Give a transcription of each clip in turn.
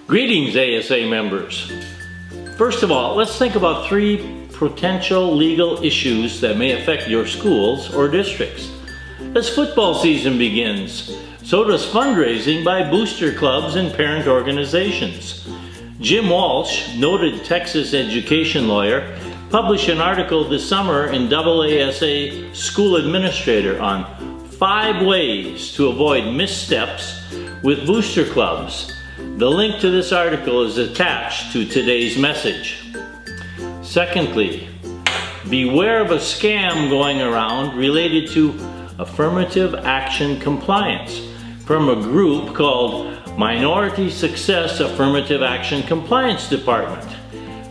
Greetings, ASA members. First of all, let's think about 3 potential legal issues that may affect your schools or districts. As football season begins, so does fundraising by booster clubs and parent organizations. Jim Walsh, noted Texas education lawyer, published an article this summer in AASA School Administrator on 5 ways to avoid missteps with booster clubs. The link to this article is attached to today's message. Secondly, beware of a scam going around related to affirmative action compliance from a group called Minority Success Affirmative Action Compliance Department.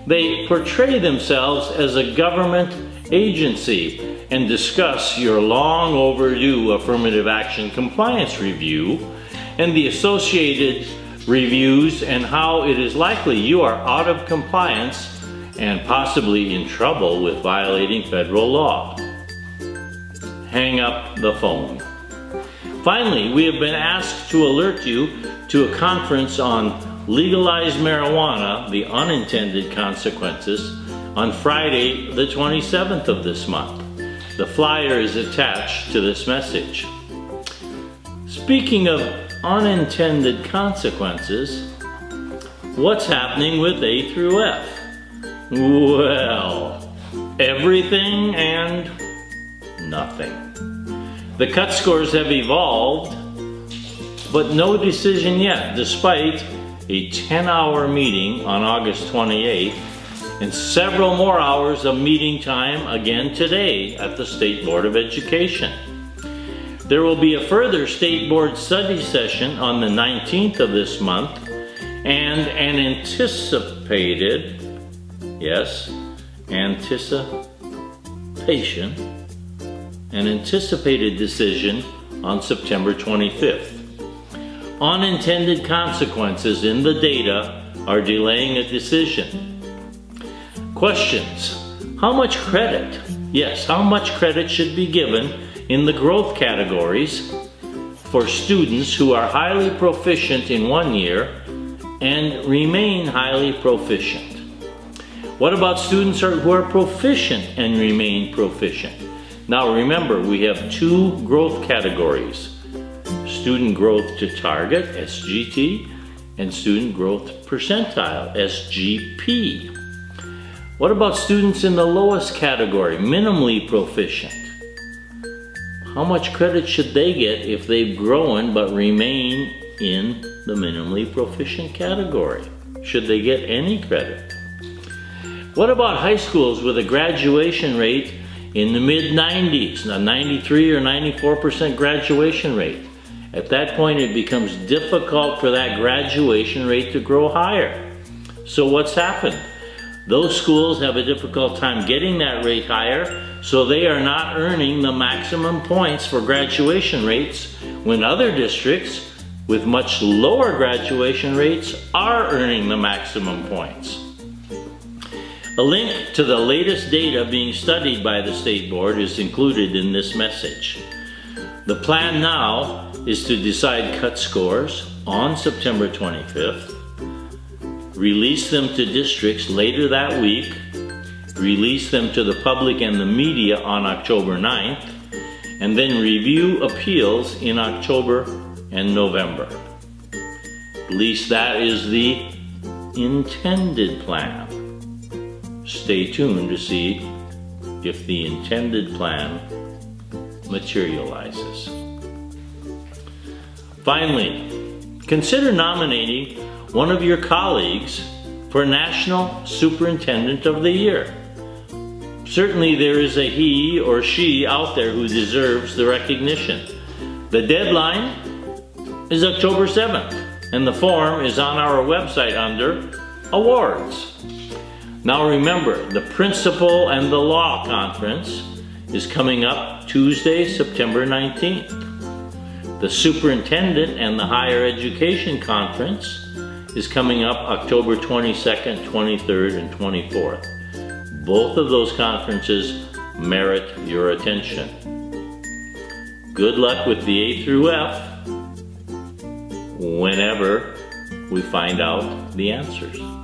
They portray themselves as a government agency and discuss your long overdue affirmative action compliance review and the associated reviews and how it is likely you are out of compliance and possibly in trouble with violating federal law. Hang up the phone. Finally, we have been asked to alert you to a conference on legalized marijuana, the unintended consequences, on Friday the 27th of this month. The flyer is attached to this message. Speaking of unintended consequences, what's happening with A through F? Well, everything and nothing. The cut scores have evolved, but no decision yet, despite a 10-hour meeting on August 28th and several more hours of meeting time again today at the State Board of Education. There will be a further State Board study session on the 19th of this month and an anticipated, yes, anticipated decision on September 25th. Unintended consequences in the data are delaying a decision. Questions. How much credit? Yes, how much credit should be given in the growth categories for students who are highly proficient in 1 year and remain highly proficient? What about students who are proficient and remain proficient? Now remember, we have 2 growth categories: student growth to target, SGT, and student growth percentile, SGP. What about students in the lowest category, minimally proficient? How much credit should they get if they've grown but remain in the minimally proficient category? Should they get any credit? What about high schools with a graduation rate in the mid-90s, a 93 or 94% graduation rate? At that point, it becomes difficult for that graduation rate to grow higher. So what's happened? Those schools have a difficult time getting that rate higher, so they are not earning the maximum points for graduation rates when other districts with much lower graduation rates are earning the maximum points. A link to the latest data being studied by the State Board is included in this message. The plan now is to decide cut scores on September 25th, release them to districts later that week, release them to the public and the media on October 9th, and then review appeals in October and November. At least that is the intended plan. Stay tuned to see if the intended plan materializes. Finally, consider nominating one of your colleagues for National Superintendent of the Year. Certainly there is a he or she out there who deserves the recognition. The deadline is October 7th, and the form is on our website under Awards. Now remember, the Principal and the Law Conference is coming up Tuesday, September 19th. The Superintendent and the Higher Education Conference is coming up October 22nd, 23rd, and 24th. Both of those conferences merit your attention. Good luck with the A through F, whenever we find out the answers.